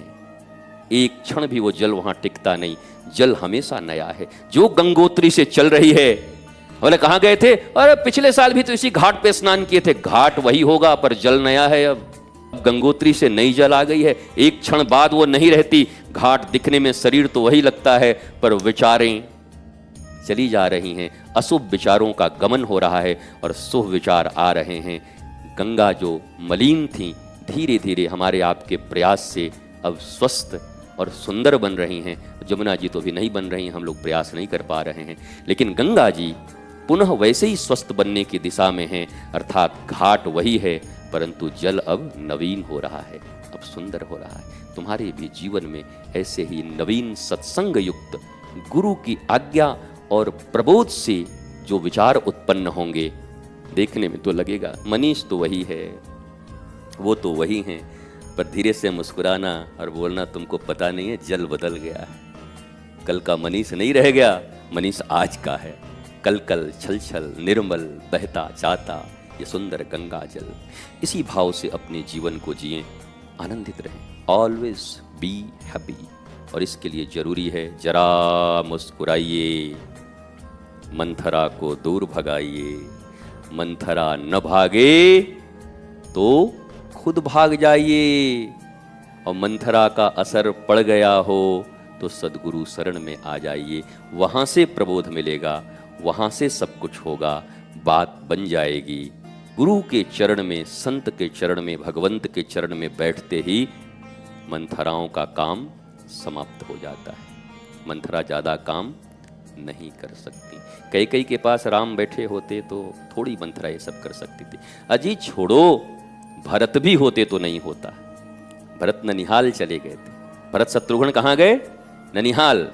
एक क्षण भी वो जल वहां टिकता नहीं। जल हमेशा नया है। जो गंगोत्री से चल रही है, बोले कहाँ गए थे? अरे पिछले साल भी तो इसी घाट पे स्नान किए थे। घाट वही होगा पर जल नया है। अब गंगोत्री से नई जल आ गई है, एक क्षण बाद वो नहीं रहती। घाट दिखने में शरीर तो वही लगता है, पर विचारें चली जा रही हैं। अशुभ विचारों का गमन हो रहा है और शुभ विचार आ रहे हैं। गंगा जो मलिन थी, धीरे धीरे हमारे आपके प्रयास से अब स्वस्थ और सुंदर बन रही हैं। जमुना जी तो भी नहीं बन रही हैं, हम लोग प्रयास नहीं कर पा रहे हैं। लेकिन गंगा जी पुनः वैसे ही स्वस्थ बनने की दिशा में हैं। अर्थात घाट वही है, परंतु जल अब नवीन हो रहा है, अब सुंदर हो रहा है। तुम्हारे भी जीवन में ऐसे ही नवीन सत्संग युक्त गुरु की आज्ञा और प्रबोध से जो विचार उत्पन्न होंगे, देखने में तो लगेगा मनीष तो वही है, वो तो वही हैं, पर धीरे से मुस्कुराना और बोलना तुमको पता नहीं है जल बदल गया है। कल का मनीष नहीं रह गया, मनीष आज का है। कल कल छल छल निर्मल बहता जाता ये सुंदर गंगा जल। इसी भाव से अपने जीवन को जिएं, आनंदित रहें। Always be happy. और इसके लिए जरूरी है जरा मुस्कुराइए, मंथरा को दूर भगाइए। मंथरा न भागे तो खुद भाग जाइए। और मंथरा का असर पड़ गया हो तो सदगुरु शरण में आ जाइए। वहां से प्रबोध मिलेगा, वहां से सब कुछ होगा, बात बन जाएगी। गुरु के चरण में, संत के चरण में, भगवंत के चरण में बैठते ही मंथराओं का काम समाप्त हो जाता है। मंथरा ज्यादा काम नहीं कर सकती। कैकेयी के पास राम बैठे होते तो थोड़ी मंथरा ये सब कर सकती थी। अजी छोड़ो, भरत भी होते तो नहीं होता। भरत ननिहाल चले गए थे। भरत शत्रुघ्न कहाँ गए? ननिहाल।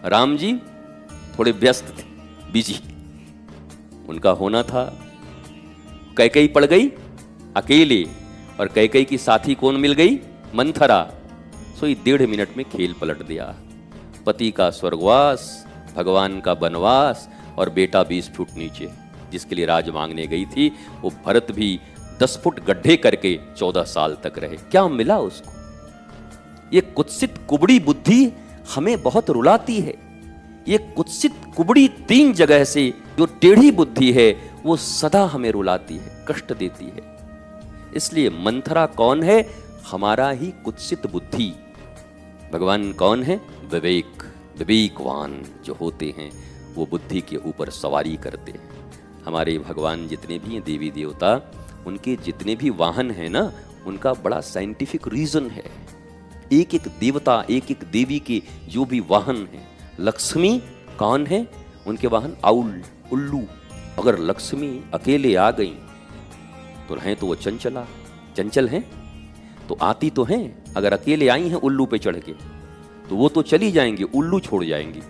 राम जी थोड़े व्यस्त थे, बिजी। उनका होना था। कैकेयी पड़ गई अकेले, और कैकेयी की साथी कौन मिल गई? मंथरा। सो 1.5 मिनट में खेल पलट दिया। पति का स्वर्गवास, भगवान का बनवास, और बेटा 20 फुट नीचे जिसके लिए राज मांगने गई थी, वो भरत भी 10 फुट गड्ढे करके 14 साल तक रहे। क्या मिला उसको? ये कुत्सित कुबड़ी बुद्धि हमें बहुत रुलाती है। ये कुत्सित कुबड़ी 3 जगह से जो टेढ़ी बुद्धि है वो सदा हमें रुलाती है, कष्ट देती है। इसलिए मंथरा कौन है? हमारा ही कुत्सित बुद्धि। भगवान कौन है? विवेक। विवेकवान जो होते हैं वो बुद्धि के ऊपर सवारी करते हैं। हमारे भगवान जितने भी हैं, देवी देवता, उनके जितने भी वाहन हैं ना, उनका बड़ा साइंटिफिक रीजन है। एक एक देवता, एक एक देवी के जो भी वाहन हैं, लक्ष्मी कौन है? उनके वाहन आउल, उल्लू। अगर लक्ष्मी अकेले आ गई तो हैं तो वो चंचल हैं, तो आती तो हैं। अगर अकेले आई हैं उल्लू पे चढ़ के तो वो तो चली जाएंगी, उल्लू छोड़ जाएंगी।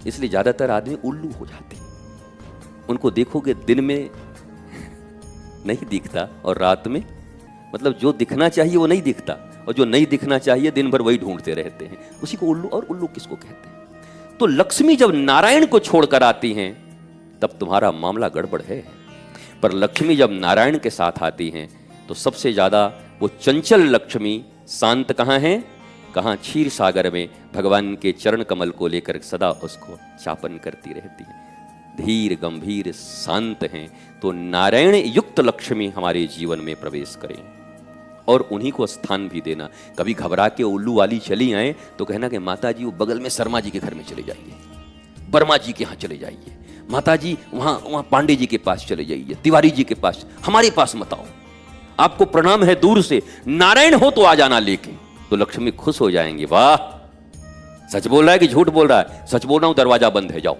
इसलिए ज्यादातर आदमी उल्लू हो जाते हैं। उनको देखोगे दिन में नहीं दिखता और रात में, मतलब जो दिखना चाहिए वो नहीं दिखता, और जो नहीं दिखना चाहिए दिन भर वही ढूंढते रहते हैं। उसी को उल्लू। और उल्लू किसको कहते हैं? तो लक्ष्मी जब नारायण को छोड़कर आती हैं तब तुम्हारा मामला गड़बड़ है। पर लक्ष्मी जब नारायण के साथ आती हैं तो सबसे ज्यादा वो चंचल लक्ष्मी शांत कहाँ है? कहाँ? क्षीर सागर में भगवान के चरण कमल को लेकर सदा उसको चापन करती रहती है। धीर गंभीर शांत हैं। तो नारायण युक्त लक्ष्मी हमारे जीवन में प्रवेश करें और उन्हीं को स्थान भी देना। कभी घबरा के उल्लू वाली चली आए तो कहना कि माता जी वो बगल में शर्मा जी के घर में चले जाइए, वर्मा जी के यहाँ चले जाइए, माता जी वहाँ पांडे जी के पास चले जाइए, तिवारी जी के पास, हमारे पास मत आओ, आपको प्रणाम है दूर से, नारायण हो तो आ जाना लेके। तो लक्ष्मी खुश हो जाएंगे, वाह सच बोल रहा है कि झूठ बोल रहा है? सच बोल रहा हूं, दरवाजा बंद है, जाओ।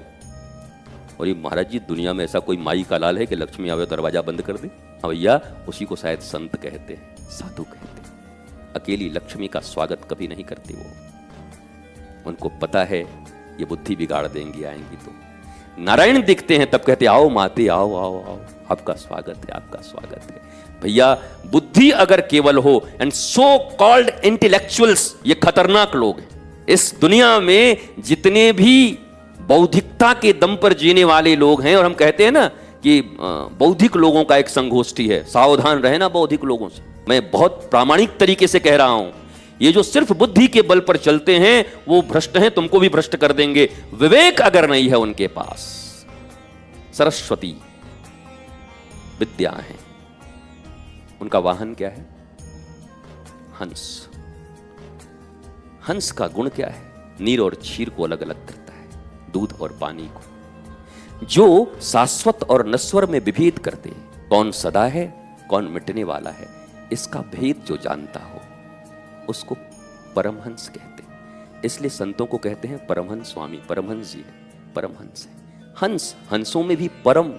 और ये महाराज जी, दुनिया में ऐसा कोई माई का लाल है कि लक्ष्मी आवे दरवाजा बंद कर दे? हाँ भैया, उसी को शायद संत कहते हैं, साधु कहते हैं। अकेली लक्ष्मी का स्वागत कभी नहीं करते वो। उनको पता है ये बुद्धि बिगाड़ देंगी आएंगी तो। नारायण दिखते हैं तब कहते आओ माते, आओ आओ आओ, आपका स्वागत है, आपका स्वागत है। भैया बुद्धि अगर केवल हो, एंड सो कॉल्ड इंटेलेक्चुअल्स, ये खतरनाक लोग हैं। इस दुनिया में जितने भी बौद्धिकता के दम पर जीने वाले लोग हैं, और हम कहते हैं ना कि बौद्धिक लोगों का एक संगोष्ठी है, सावधान रहे ना बौद्धिक लोगों से। मैं बहुत प्रामाणिक तरीके से कह रहा हूं, ये जो सिर्फ बुद्धि के बल पर चलते हैं वो भ्रष्ट हैं, तुमको भी भ्रष्ट कर देंगे। विवेक अगर नहीं है उनके पास, सरस्वती विद्या है, उनका वाहन क्या है? हंस। हंस का गुण क्या है? नीर और क्षीर को अलग अलग करता है, दूध और पानी को। जो शाश्वत और नश्वर में विभेद करते हैं, कौन सदा है कौन मिटने वाला है, इसका भेद जो जानता हो उसको परमहंस कहते हैं। इसलिए संतों को कहते हैं परमहंस स्वामी, परमहंस जी है, परमहंस है। हंस, हंसों में भी परम,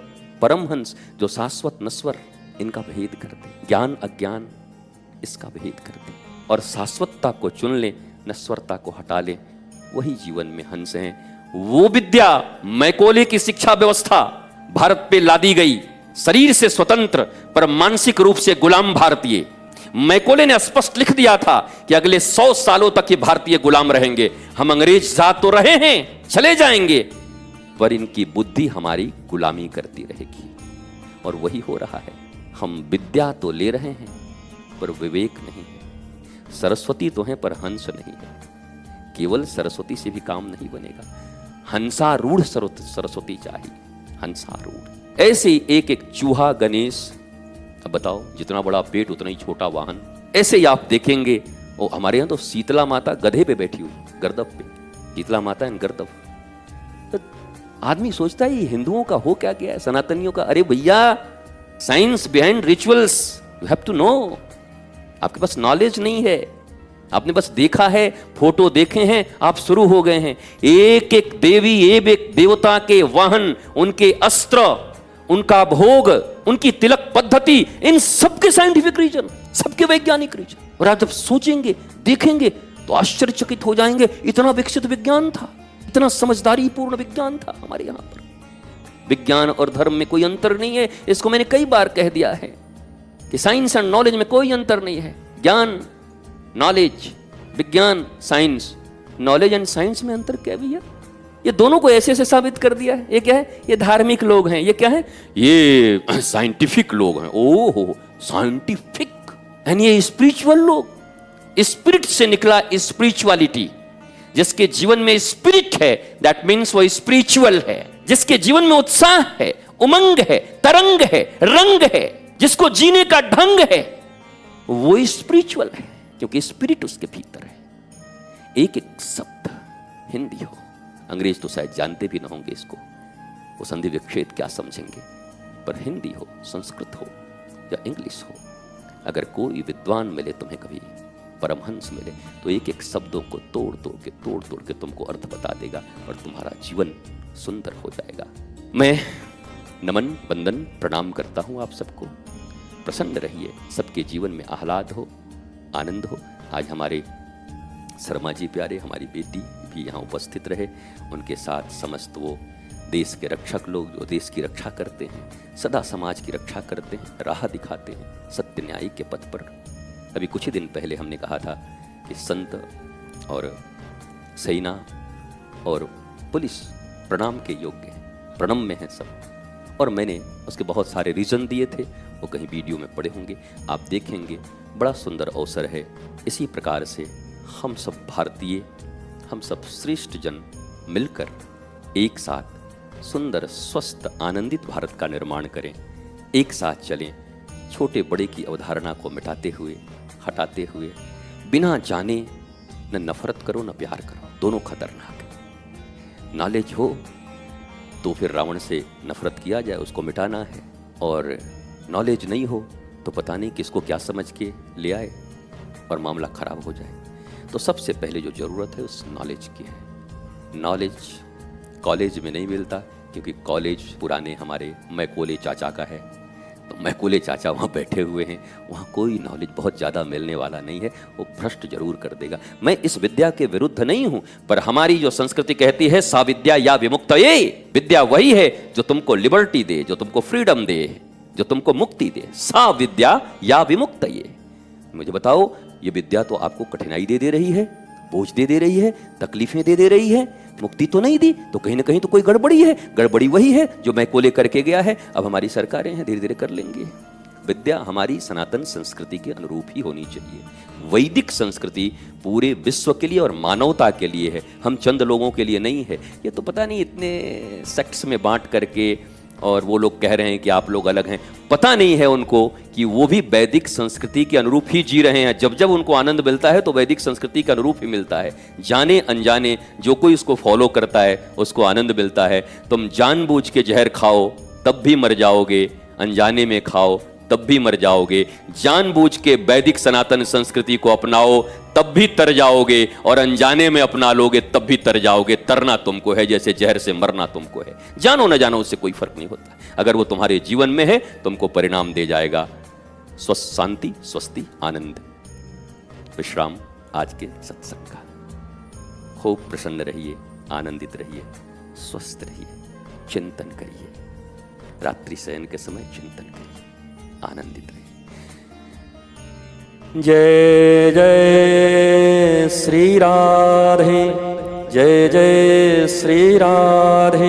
परमहंस जो शाश्वत नश्वर इनका भेद करते, ज्ञान अज्ञान इसका भेद करते, और शाश्वतता को चुन ले, नश्वरता को हटा ले, वही जीवन में हंस हैं। वो विद्या, मैकोले की शिक्षा व्यवस्था भारत पे लादी गई, शरीर से स्वतंत्र पर मानसिक रूप से गुलाम भारतीय। मैकोले ने स्पष्ट लिख दिया था कि अगले 100 सालों तक ये भारतीय गुलाम रहेंगे। हम अंग्रेज जात तो रहे हैं, चले जाएंगे, पर इनकी बुद्धि हमारी गुलामी करती रहेगी। और वही हो रहा है। हम विद्या तो ले रहे हैं पर विवेक नहीं है। सरस्वती तो है पर हंस नहीं है। केवल सरस्वती से भी काम नहीं बनेगा, हंसारूढ़ सरस्वती चाहिए, हंसारूढ़। ऐसे एक एक चूहा गणेश, अब बताओ जितना बड़ा पेट उतना ही छोटा वाहन। ऐसे ही आप देखेंगे, ओ हमारे यहाँ तो शीतला माता गधे पे बैठी हुई, गर्दभ पे, शीतला माता एंड गर्दभ। तो आदमी सोचता है ये हिंदुओं का हो क्या गया है, सनातनियों का। अरे भैया, science behind rituals you have to know. आपके पास नॉलेज नहीं है, आपने बस देखा है, फोटो देखे हैं, आप शुरू हो गए हैं। एक एक देवी, एक एक देवता के वाहन, उनके अस्त्र, उनका भोग, उनकी तिलक पद्धति, इन सबके साइंटिफिक रीजन, सबके वैज्ञानिक रीजन। और आप जब सोचेंगे, देखेंगे तो आश्चर्यचकित हो जाएंगे। इतना विकसित विज्ञान था, इतना समझदारी पूर्ण विज्ञान था हमारे यहां पर। विज्ञान और धर्म में कोई अंतर नहीं है, इसको मैंने कई बार कह दिया है कि साइंस एंड नॉलेज में कोई अंतर नहीं है। ज्ञान, नॉलेज, विज्ञान, साइंस, नॉलेज एंड साइंस में अंतर क्या भैया? ये दोनों को ऐसे ऐसे साबित कर दिया है। ये क्या है? ये धार्मिक लोग हैं। ये क्या है? ये साइंटिफिक लोग हैं। ओहो, साइंटिफिक। एंड ये स्पिरिचुअल लोग, स्पिरिट से निकला स्पिरिचुअलिटी। जिसके जीवन में स्पिरिट है, दैट मीन्स वो स्पिरिचुअल है। जिसके जीवन में उत्साह है, उमंग है, तरंग है, रंग है, जिसको जीने का ढंग है, वो स्पिरिचुअल है, क्योंकि स्पिरिट उसके भीतर है। एक एक शब्द हिंदी हो। अंग्रेज तो शायद जानते भी ना होंगे इसको, वो संधि विच्छेद क्या समझेंगे, पर हिंदी हो, संस्कृत हो या इंग्लिश हो, अगर कोई विद्वान मिले तुम्हें, कभी परमहंस मिले, तो एक एक शब्दों को तोड़ तोड़ के तुमको अर्थ बता देगा और तुम्हारा जीवन सुंदर हो जाएगा। मैं नमन वंदन प्रणाम करता हूँ आप सबको। प्रसन्न रहिए, सबके जीवन में आह्लाद हो, आनंद हो। आज हमारे शर्मा जी प्यारे, हमारी बेटी भी यहाँ उपस्थित रहे, उनके साथ समस्त वो देश के रक्षक लोग जो देश की रक्षा करते हैं, सदा समाज की रक्षा करते हैं, राह दिखाते हैं सत्य न्याय के पथ पर। अभी कुछ ही दिन पहले हमने कहा था कि संत और सेना और पुलिस प्रणाम के योग्य हैं, प्रणम में हैं सब, और मैंने उसके बहुत सारे रीज़न दिए थे, वो कहीं वीडियो में पड़े होंगे, आप देखेंगे। बड़ा सुंदर अवसर है। इसी प्रकार से हम सब भारतीय, हम सब श्रेष्ठ जन मिलकर एक साथ सुंदर स्वस्थ आनंदित भारत का निर्माण करें, एक साथ चलें, छोटे बड़े की अवधारणा को मिटाते हुए, हटाते हुए, बिना जाने न नफरत करो न प्यार करो, दोनों खतरनाक है। नॉलेज हो तो फिर रावण से नफरत किया जाए, उसको मिटाना है, और नॉलेज नहीं हो तो पता नहीं किसको क्या समझ के ले आए और मामला खराब हो जाए। तो सबसे पहले जो ज़रूरत है उस नॉलेज की है। नॉलेज कॉलेज में नहीं मिलता, क्योंकि कॉलेज पुराने हमारे मैकोले चाचा का है, तो मैकोले चाचा वहाँ बैठे हुए हैं, वहाँ कोई नॉलेज बहुत ज़्यादा मिलने वाला नहीं है, वो भ्रष्ट जरूर कर देगा। मैं इस विद्या के विरुद्ध नहीं हूँ, पर हमारी जो संस्कृति कहती है सा विद्या या विमुक्तये, विद्या वही है जो तुमको लिबर्टी दे, जो तुमको फ्रीडम दे, जो तुमको मुक्ति दे। सा विद्या या विमुक्तये। मुझे बताओ, ये विद्या तो आपको कठिनाई दे रही है, बोझ दे रही है, तकलीफें दे रही है, मुक्ति तो नहीं दी, तो कहीं ना कहीं तो कोई गड़बड़ी है। गड़बड़ी वही है जो मैकोले करके गया है। अब हमारी सरकारें हैं, धीरे धीरे कर लेंगे। विद्या हमारी सनातन संस्कृति के अनुरूप ही होनी चाहिए। वैदिक संस्कृति पूरे विश्व के लिए और मानवता के लिए है, हम चंद लोगों के लिए नहीं है। ये तो पता नहीं इतने सेक्ट्स में बांट करके, और वो लोग कह रहे हैं कि आप लोग अलग हैं, पता नहीं है उनको कि वो भी वैदिक संस्कृति के अनुरूप ही जी रहे हैं। जब जब उनको आनंद मिलता है तो वैदिक संस्कृति के अनुरूप ही मिलता है। जाने अनजाने जो कोई उसको फॉलो करता है उसको आनंद मिलता है। तुम जानबूझ के जहर खाओ तब भी मर जाओगे, अनजाने में खाओ तब भी मर जाओगे। जानबूझ के वैदिक सनातन संस्कृति को अपनाओ तब भी तर जाओगे, और अनजाने में अपना लोगे तब भी तर जाओगे। तरना तुमको है, जैसे जहर से मरना तुमको है। जानो न जानो उससे कोई फर्क नहीं होता। अगर वो तुम्हारे जीवन में है तुमको परिणाम दे जाएगा। स्वस्थ शांति, स्वस्ति, आनंद, विश्राम आज के सत्संग का। खूब प्रसन्न रहिए, आनंदित रहिए, स्वस्थ रहिए, चिंतन करिए, रात्रि शयन के समय चिंतन करिए, आनंदित रहिए।
जय जय श्री राधे, जय जय श्री राधे,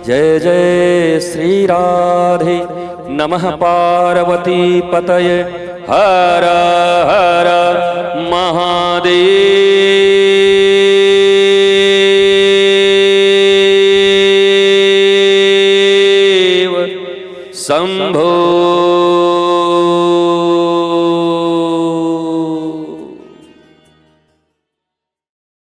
जय जय श्री राधे। नमः पार्वती पतये, हर हर महादेव। शंभो